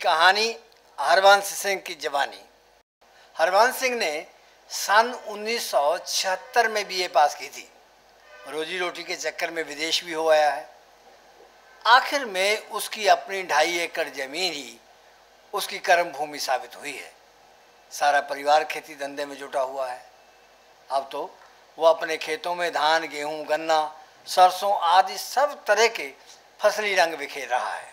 कहानी हरवंश सिंह की जवानी। हरवंश सिंह ने सन 1976 में बीए पास की थी। रोजी रोटी के चक्कर में विदेश भी हो आया है। आखिर में उसकी अपनी 2.5 एकड़ जमीन ही उसकी कर्म भूमि साबित हुई है। सारा परिवार खेती धंधे में जुटा हुआ है। अब तो वह अपने खेतों में धान, गेहूं, गन्ना, सरसों आदि सब तरह के फसली रंग बिखेर रहा है।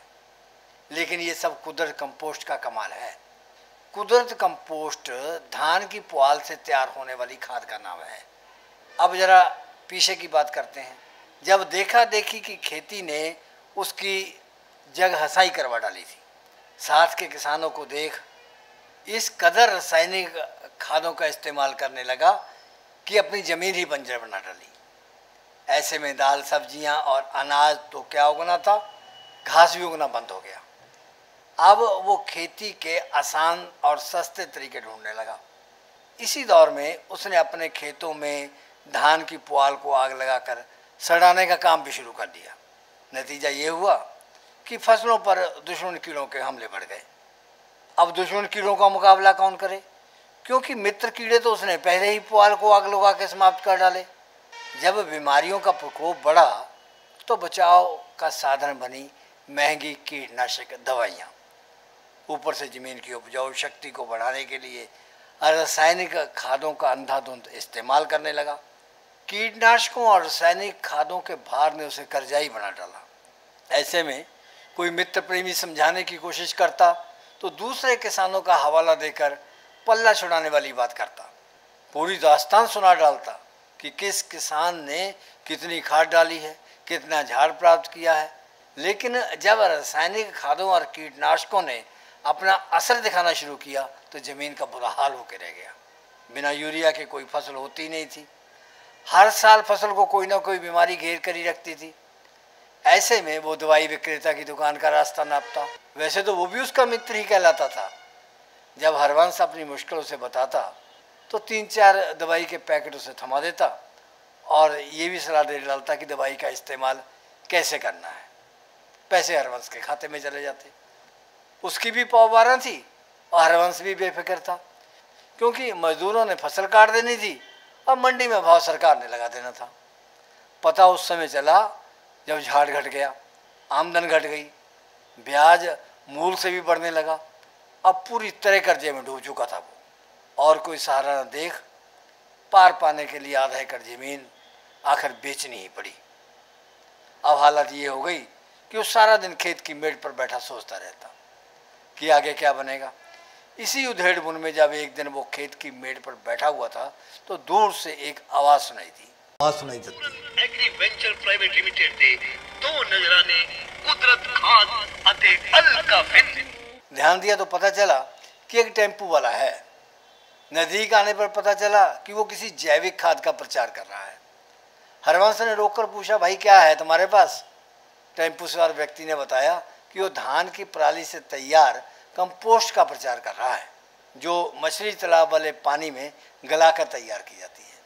लेकिन ये सब कुदरत कंपोस्ट का कमाल है। कुदरत कंपोस्ट धान की पुआल से तैयार होने वाली खाद का नाम है। अब जरा पीछे की बात करते हैं। जब देखा देखी की खेती ने उसकी जग हंसाई करवा डाली थी। साथ के किसानों को देख इस कदर रासायनिक खादों का इस्तेमाल करने लगा कि अपनी ज़मीन ही बंजर बना डाली। ऐसे में दाल, सब्जियां और अनाज तो क्या उगना था, घास भी उगना बंद हो गया। अब वो खेती के आसान और सस्ते तरीके ढूंढने लगा। इसी दौर में उसने अपने खेतों में धान की पुआल को आग लगाकर सड़ाने का काम भी शुरू कर दिया। नतीजा ये हुआ कि फसलों पर दुश्मन कीड़ों के हमले बढ़ गए। अब दुश्मन कीड़ों का मुकाबला कौन करे, क्योंकि मित्र कीड़े तो उसने पहले ही पुआल को आग लगा के समाप्त कर डाले। जब बीमारियों का प्रकोप बढ़ा तो बचाव का साधन बनी महंगी कीटनाशक दवाइयाँ। ऊपर से जमीन की उपजाऊ शक्ति को बढ़ाने के लिए रासायनिक खादों का अंधाधुंध इस्तेमाल करने लगा। कीटनाशकों और रासायनिक खादों के भार ने उसे कर्जाई बना डाला। ऐसे में कोई मित्र प्रेमी समझाने की कोशिश करता तो दूसरे किसानों का हवाला देकर पल्ला छुड़ाने वाली बात करता। पूरी दास्तान सुना डालता कि किस किसान ने कितनी खाद डाली है, कितना झाड़ प्राप्त किया है। लेकिन जब रासायनिक खादों और कीटनाशकों ने अपना असर दिखाना शुरू किया तो ज़मीन का बुरा हाल होकर रह गया। बिना यूरिया के कोई फसल होती नहीं थी। हर साल फसल को कोई ना कोई बीमारी घेर कर ही रखती थी। ऐसे में वो दवाई विक्रेता की दुकान का रास्ता नापता। वैसे तो वो भी उसका मित्र ही कहलाता था। जब हरवंश अपनी मुश्किलों से बताता तो 3-4 दवाई के पैकेट उसे थमा देता और ये भी सलाह दे डालता कि दवाई का इस्तेमाल कैसे करना है। पैसे हरवंश के खाते में चले जाते। उसकी भी पौबारा थी और हरवंश भी बेफिक्र था, क्योंकि मजदूरों ने फसल काट देनी थी और मंडी में भाव सरकार ने लगा देना था। पता उस समय चला जब झाड़ घट गया, आमदन घट गई, ब्याज मूल से भी बढ़ने लगा। अब पूरी तरह कर्जे में डूब चुका था वो, और कोई सहारा न देख पार पाने के लिए आधा एकड़ जमीन आखिर बेचनी ही पड़ी। अब हालत ये हो गई कि वो सारा दिन खेत की मेड़ पर बैठा सोचता रहता कि आगे क्या बनेगा। इसी उधेड़-बुन में जब एक दिन वो खेत की मेड़ पर बैठा हुआ था तो दूर से एक आवाज़ सुनाई दी। एग्रीवेंचर प्राइवेट लिमिटेड दे 2 नजराने कुदरत खाद अते अलका फिन। ध्यान दिया तो पता चला कि एक टेम्पू वाला है। नज़दीक आने पर पता चला कि वो किसी जैविक खाद का प्रचार कर रहा है। हरवंश ने रोककर पूछा, भाई क्या है तुम्हारे पास? टेम्पू सवार व्यक्ति ने बताया कि वो धान की पराली से तैयार कंपोस्ट का प्रचार कर रहा है, जो मछली तालाब वाले पानी में गलाकर तैयार की जाती है।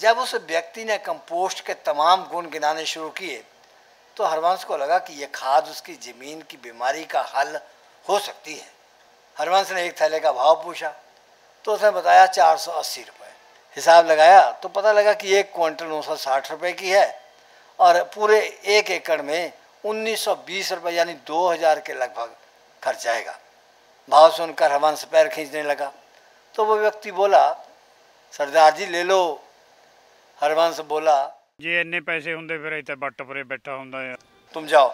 जब उस व्यक्ति ने कंपोस्ट के तमाम गुण गिनाने शुरू किए तो हरवंश को लगा कि यह खाद उसकी ज़मीन की बीमारी का हल हो सकती है। हरवंश ने एक थैले का भाव पूछा तो उसने बताया 480 रुपये। हिसाब लगाया तो पता लगा कि 1 क्विंटल 960 रुपये की है और पूरे 1 एकड़ में 1920 रुपये यानी 2000 के लगभग खर्च आएगा। भाव सुनकर हरवंश पैर खींचने लगा तो वो व्यक्ति बोला, सरदार जी ले लो। हरवंश बोला, जे इन्ने पैसे होंगे फिर इतने बट परे बैठा होंदा है। तुम जाओ,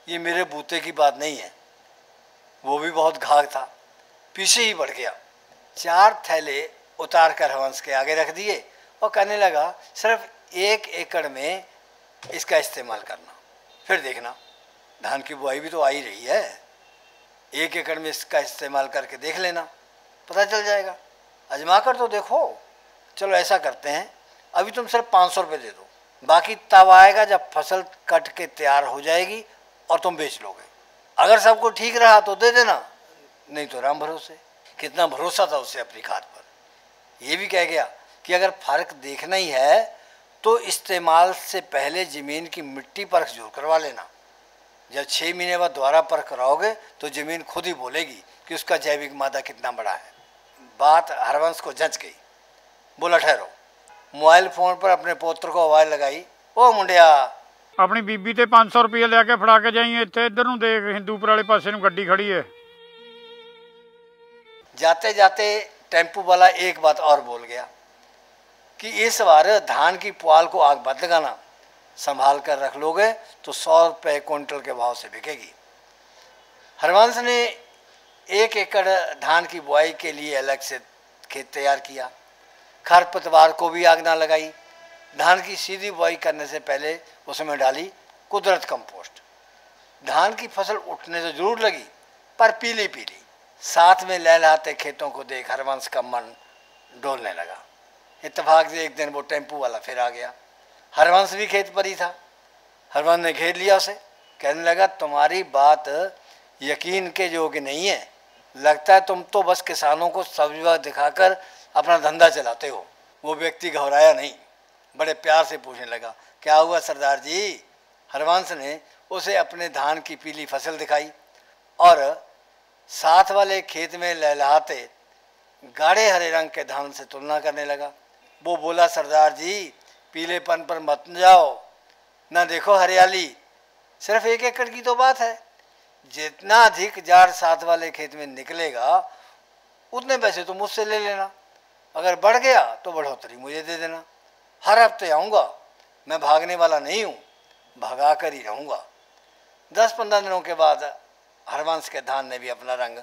ये मेरे बूते की बात नहीं है। वो भी बहुत घाघ था, पीछे ही बढ़ गया। 4 थैले उतार कर हरवंश के आगे रख दिए और कहने लगा, सिर्फ 1 एकड़ में इसका इस्तेमाल करना, फिर देखना धान की बुआई भी तो आ ही रही है। 1 एकड़ में इसका इस्तेमाल करके देख लेना, पता चल जाएगा। आजमा कर तो देखो। चलो ऐसा करते हैं, अभी तुम सिर्फ 500 रुपये दे दो, बाकी तब आएगा जब फसल कट के तैयार हो जाएगी और तुम बेच लोगे। अगर सबको ठीक रहा तो दे देना, नहीं तो राम भरोसे। कितना भरोसा था उससे अपनी खाद पर। ये भी कह गया कि अगर फ़र्क देखना ही है तो इस्तेमाल से पहले ज़मीन की मिट्टी परख जरूर करवा लेना। जब 6 महीने बाद दोबारा परख कराओगे तो ज़मीन खुद ही बोलेगी कि उसका जैविक मादा कितना बड़ा है। बात हरवंश को जच गई। बोला ठहरो। मोबाइल फ़ोन पर अपने पोत्र को आवाज़ लगाई, ओ मुंडिया, ਆਪਣੀ ਬੀਬੀ ਤੇ 500 ਰੁਪਏ ਲਿਆ ਕੇ ਫੜਾ ਕੇ ਜਾਈ। ਇੱਥੇ ਇੱਧਰ ਨੂੰ ਦੇਖ, ਹਿੰਦੂਪੁਰ ਵਾਲੇ ਪਾਸੇ ਨੂੰ ਗੱਡੀ खड़ी है। जाते जाते टेम्पू वाला एक बात और बोल गया कि इस बार धान की पुआल को आग मत लगाना, संभाल कर रख लोगे तो 100 रुपये क्विंटल के भाव से बिकेगी। हरवंश ने 1 एकड़ धान की बुआई के लिए अलग से खेत तैयार किया। खरपतवार को भी आग ना लगाई। धान की सीधी बुआई करने से पहले उसमें डाली कुदरत कंपोस्ट। धान की फसल उठने तो जरूर लगी, पर पीली पीली। साथ में लहलहाते खेतों को देख हरवंश का मन डोलने लगा। इत्तेफाक से एक दिन वो टेम्पू वाला फिर आ गया। हरवंश भी खेत पर ही था। हरवंश ने घेर लिया उसे, कहने लगा, तुम्हारी बात यकीन के योग्य नहीं है। लगता है तुम तो बस किसानों को सब्जी दिखाकर अपना धंधा चलाते हो। वो व्यक्ति घबराया नहीं, बड़े प्यार से पूछने लगा, क्या हुआ सरदार जी? हरवंश ने उसे अपने धान की पीली फसल दिखाई और साथ वाले खेत में लहलहाते गाढ़े हरे रंग के धान से तुलना करने लगा। वो बोला, सरदार जी, पीलेपन पर मत जाओ, ना देखो हरियाली, सिर्फ 1 एकड़ की तो बात है। जितना अधिक जाड़ साथ वाले खेत में निकलेगा उतने पैसे तो मुझसे ले लेना। अगर बढ़ गया तो बढ़ोतरी मुझे दे देना। हर हफ्ते आऊँगा, मैं भागने वाला नहीं हूँ, भगा कर ही रहूँगा। 10-15 दिनों के बाद हरवंश के धान ने भी अपना रंग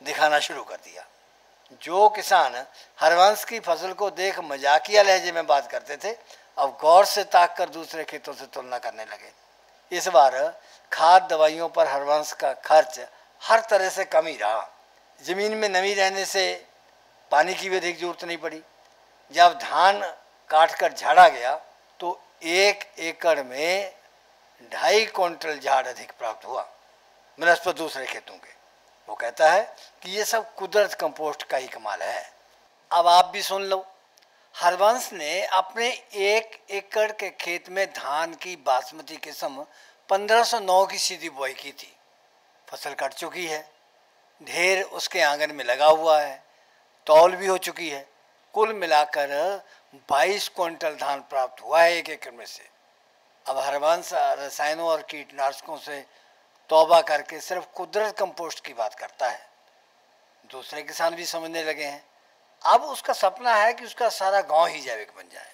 दिखाना शुरू कर दिया। जो किसान हरवंश की फसल को देख मजाकिया लहजे में बात करते थे, अब गौर से ताक कर दूसरे खेतों से तुलना करने लगे। इस बार खाद दवाइयों पर हरवंश का खर्च हर तरह से कम ही रहा। ज़मीन में नमी रहने से पानी की भी अधिक जरूरत नहीं पड़ी। जब धान काट कर झाड़ा गया तो 1 एकड़ में 2.5 क्विंटल झाड़ अधिक प्राप्त हुआ बनस्पत दूसरे खेतों के। वो कहता है कि ये सब कुदरत कंपोस्ट का ही कमाल है। अब आप भी सुन लो। हरवंश ने अपने 1 एकड़ के खेत में धान की बासमती किस्म 1509 की सीधी बुआई की थी। फसल कट चुकी है, ढेर उसके आंगन में लगा हुआ है, तौल भी हो चुकी है। कुल मिलाकर 22 क्विंटल धान प्राप्त हुआ है 1 एकड़ में से। अब हरवंश रसायनों और कीटनाशकों से तौबा करके सिर्फ कुदरत कंपोस्ट की बात करता है। दूसरे किसान भी समझने लगे हैं। अब उसका सपना है कि उसका सारा गांव ही जैविक बन जाए।